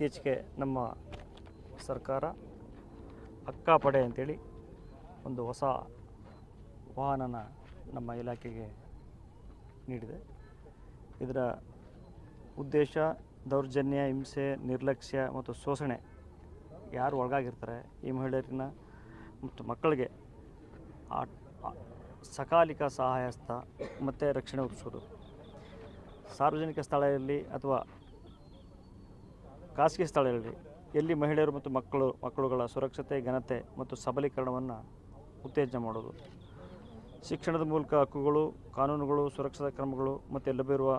ಇತ್ತೀಚೆಗೆ ನಮ್ಮ ಸರ್ಕಾರ ಅಕ್ಕಾಪಡೆ ಅಂತೇಳಿ ಒಂದು ಹೊಸ ವಾಹನನ ನಮ್ಮ ಇಲಾಖೆಗೆ ನೀಡಿದೆ. ಇದರ ಉದ್ದೇಶ ದೌರ್ಜನ್ಯ, ಹಿಂಸೆ, ನಿರ್ಲಕ್ಷ್ಯ ಮತ್ತು ಶೋಷಣೆ ಯಾರು ಒಳಗಾಗಿರ್ತಾರೆ ಈ ಮಹಿಳೆಯರನ್ನ ಮತ್ತು ಮಕ್ಕಳಿಗೆ ಸಕಾಲಿಕ ಸಹಾಯಹಸ್ತ ಮತ್ತು ರಕ್ಷಣೆ ಒದಗಿಸೋದು. ಸಾರ್ವಜನಿಕ ಸ್ಥಳದಲ್ಲಿ ಅಥವಾ ಖಾಸಗಿ ಸ್ಥಳಗಳಲ್ಲಿ ಎಲ್ಲಿ ಮಹಿಳೆಯರು ಮತ್ತು ಮಕ್ಕಳುಗಳ ಸುರಕ್ಷತೆ, ಘನತೆ ಮತ್ತು ಸಬಲೀಕರಣವನ್ನು ಉತ್ತೇಜನ ಮಾಡೋದು. ಶಿಕ್ಷಣದ ಮೂಲಕ ಹಕ್ಕುಗಳು, ಕಾನೂನುಗಳು, ಸುರಕ್ಷತಾ ಕ್ರಮಗಳು ಮತ್ತು ಲಭ್ಯವಿರುವ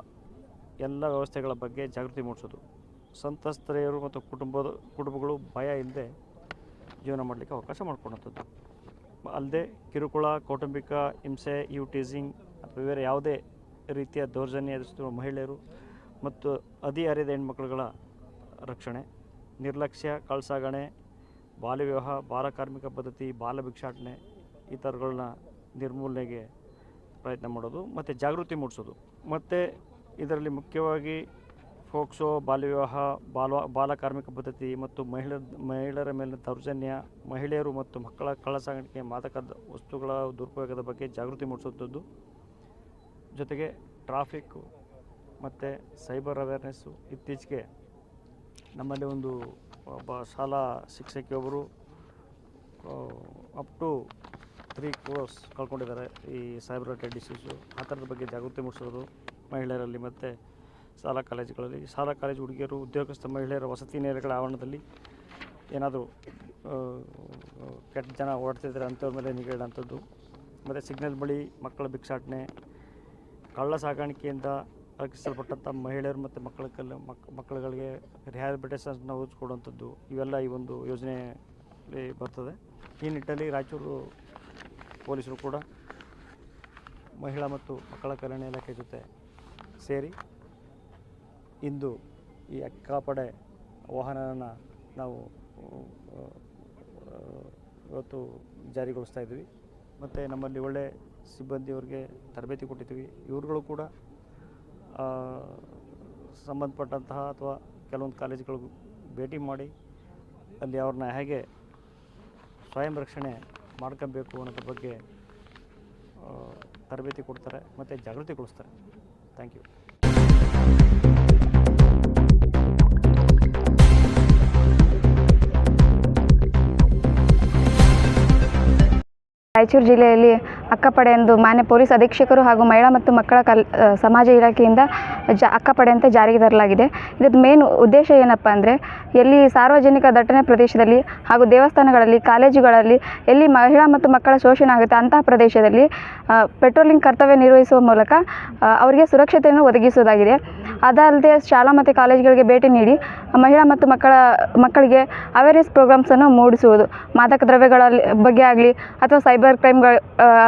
ಎಲ್ಲ ವ್ಯವಸ್ಥೆಗಳ ಬಗ್ಗೆ ಜಾಗೃತಿ ಮೂಡಿಸೋದು. ಸಂತ್ರಸ್ತೆಯರು ಮತ್ತು ಕುಟುಂಬಗಳು ಭಯ ಇಲ್ಲದೆ ಜೀವನ ಮಾಡಲಿಕ್ಕೆ ಅವಕಾಶ ಮಾಡಿಕೊಡುವಂಥದ್ದು. ಅಲ್ಲದೆ ಕಿರುಕುಳ, ಕೌಟುಂಬಿಕ ಹಿಂಸೆ, ಟೀಸಿಂಗ್ ಅಥವಾ ಬೇರೆ ಯಾವುದೇ ರೀತಿಯ ದೌರ್ಜನ್ಯ ಎದುರಿಸುತ್ತಿರುವ ಮಹಿಳೆಯರು ಮತ್ತು ಹದಿಹರೆಯದ ಹೆಣ್ಮಕ್ಳುಗಳ ರಕ್ಷಣೆ, ನಿರ್ಲಕ್ಷ್ಯ, ಕಳ್ಳಸಾಗಣೆ, ಬಾಲ್ಯ ವಿವಾಹ, ಬಾಲ ಕಾರ್ಮಿಕ ಪದ್ಧತಿ, ಬಾಲ ಭಿಕ್ಷಾಟನೆ ಈ ಥರಗಳನ್ನ ನಿರ್ಮೂಲನೆಗೆ ಪ್ರಯತ್ನ ಮಾಡೋದು ಮತ್ತು ಜಾಗೃತಿ ಮೂಡಿಸೋದು. ಮತ್ತು ಇದರಲ್ಲಿ ಮುಖ್ಯವಾಗಿ ಫೋಕ್ಸೋ, ಬಾಲ್ಯ ವಿವಾಹ, ಬಾಲ ಕಾರ್ಮಿಕ ಪದ್ಧತಿ ಮತ್ತು ಮಹಿಳೆಯರ ಮೇಲಿನ ದೌರ್ಜನ್ಯ, ಮಹಿಳೆಯರು ಮತ್ತು ಮಕ್ಕಳ ಕಳ್ಳಸಾಗಾಣಿಕೆ, ಮಾದಕ ವಸ್ತುಗಳ ದುರುಪಯೋಗದ ಬಗ್ಗೆ ಜಾಗೃತಿ ಮೂಡಿಸುವಂಥದ್ದು. ಜೊತೆಗೆ ಟ್ರಾಫಿಕ್ಕು ಮತ್ತು ಸೈಬರ್ ಅವೇರ್ನೆಸ್ಸು. ಇತ್ತೀಚೆಗೆ ನಮ್ಮಲ್ಲಿ ಒಬ್ಬ ಶಾಲಾ ಶಿಕ್ಷಕಿಯೊಬ್ಬರು ಅಪ್ ಟು 3 crores ಕಳ್ಕೊಂಡಿದ್ದಾರೆ ಈ ಸೈಬರ್ ರಿಲೇಟೆಡ್ ಇಶ್ಯೂಸು. ಆ ಥರದ ಬಗ್ಗೆ ಜಾಗೃತಿ ಮೂಡಿಸೋದು ಮಹಿಳೆಯರಲ್ಲಿ ಮತ್ತು ಶಾಲಾ ಕಾಲೇಜುಗಳಲ್ಲಿ. ಶಾಲಾ ಕಾಲೇಜು ಹುಡುಗಿಯರು, ಉದ್ಯೋಗಸ್ಥ ಮಹಿಳೆಯರ ವಸತಿ ನಿಲಯಗಳ ಆವರಣದಲ್ಲಿ ಏನಾದರೂ ಕೆಟ್ಟ ಜನ ಓಡ್ತಿದ್ದಾರೆ ಅಂಥವ್ರ ಮೇಲೆ ನಿಗಾ ಇಡೋಂಥದ್ದು. ಮತ್ತು ಸಿಗ್ನಲ್ ಬಳಿ ಮಕ್ಕಳ ಭಿಕ್ಷಾಟನೆ, ಕಳ್ಳ ಸಾಗಾಣಿಕೆಯಿಂದ ರಕ್ಷಿಸಲ್ಪಟ್ಟಂಥ ಮಹಿಳೆಯರು ಮತ್ತು ಮಕ್ಕಳುಗಳಿಗೆ ರಿಹ್ಯಾಬಿಲಿಟೇಷನ್ನ ಒದಗಿಸ್ಕೊಡುವಂಥದ್ದು ಇವೆಲ್ಲ ಈ ಒಂದು ಯೋಜನೆಯಲ್ಲಿ ಬರ್ತದೆ. ಈ ನಿಟ್ಟಿನಲ್ಲಿ ರಾಯಚೂರು ಪೊಲೀಸರು ಕೂಡ ಮಹಿಳಾ ಮತ್ತು ಮಕ್ಕಳ ಕಲ್ಯಾಣ ಇಲಾಖೆ ಜೊತೆ ಸೇರಿ ಇಂದು ಈ ಅಕ್ಕಾಪಡೆ ವಾಹನನ ನಾವು ಇವತ್ತು ಜಾರಿಗೊಳಿಸ್ತಾ ಇದ್ವಿ. ಮತ್ತು ನಮ್ಮಲ್ಲಿ ಒಳ್ಳೆ ಸಿಬ್ಬಂದಿಯವರಿಗೆ ತರಬೇತಿ ಕೊಟ್ಟಿದ್ದೀವಿ. ಇವ್ರುಗಳು ಕೂಡ ಸಂಬಂಧಪಟ್ಟಂತಹ ಅಥವಾ ಕೆಲವೊಂದು ಕಾಲೇಜುಗಳಿಗೂ ಭೇಟಿ ಮಾಡಿ ಅಲ್ಲಿ ಅವ್ರನ್ನ ಹೇಗೆ ಸ್ವಯಂ ರಕ್ಷಣೆ ಮಾಡ್ಕೊಬೇಕು ಅನ್ನೋದ್ರ ಬಗ್ಗೆ ತರಬೇತಿ ಕೊಡ್ತಾರೆ ಮತ್ತು ಜಾಗೃತಿಗೊಳಿಸ್ತಾರೆ. Thank you. ರಾಯಚೂರು ಜಿಲ್ಲೆಯಲ್ಲಿ ಅಕ್ಕಪಡೆ ಎಂದು ಮಾನ್ಯ ಪೊಲೀಸ್ ಅಧೀಕ್ಷಕರು ಹಾಗೂ ಮಹಿಳಾ ಮತ್ತು ಮಕ್ಕಳ ಸಮಾಜ ಇಲಾಖೆಯಿಂದ ಅಕ್ಕಪಡೆ ಅಂತ ಜಾರಿಗೆ ತರಲಾಗಿದೆ. ಇದರ ಮೇನ್ ಉದ್ದೇಶ ಏನಪ್ಪ ಅಂದರೆ, ಎಲ್ಲಿ ಸಾರ್ವಜನಿಕ ದಟ್ಟಣೆ ಪ್ರದೇಶದಲ್ಲಿ ಹಾಗೂ ದೇವಸ್ಥಾನಗಳಲ್ಲಿ, ಕಾಲೇಜುಗಳಲ್ಲಿ ಎಲ್ಲಿ ಮಹಿಳಾ ಮತ್ತು ಮಕ್ಕಳ ಶೋಷಣೆ ಆಗುತ್ತೆ ಅಂತಹ ಪ್ರದೇಶದಲ್ಲಿ ಪೆಟ್ರೋಲಿಂಗ್ ಕರ್ತವ್ಯ ನಿರ್ವಹಿಸುವ ಮೂಲಕ ಅವರಿಗೆ ಸುರಕ್ಷತೆಯನ್ನು ಒದಗಿಸುವುದಾಗಿದೆ. ಅದಲ್ಲದೆ ಶಾಲಾ ಮತ್ತು ಕಾಲೇಜುಗಳಿಗೆ ಭೇಟಿ ನೀಡಿ ಮಹಿಳಾ ಮತ್ತು ಮಕ್ಕಳಿಗೆ ಅವೇರ್ನೆಸ್ ಪ್ರೋಗ್ರಾಮ್ಸನ್ನು ಮೂಡಿಸುವುದು, ಮಾದಕ ದ್ರವ್ಯಗಳ ಬಗ್ಗೆ ಆಗಲಿ ಅಥವಾ ಸೈಬರ್ ಕ್ರೈಮ್ಗಳ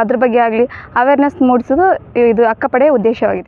ಅದ್ರ ಬಗ್ಗೆ ಆಗಲಿ ಅವೇರ್ನೆಸ್ ಮೂಡಿಸೋದು ಇದು ಅಕ್ಕಪಡೆಯ ಉದ್ದೇಶವಾಗಿದೆ.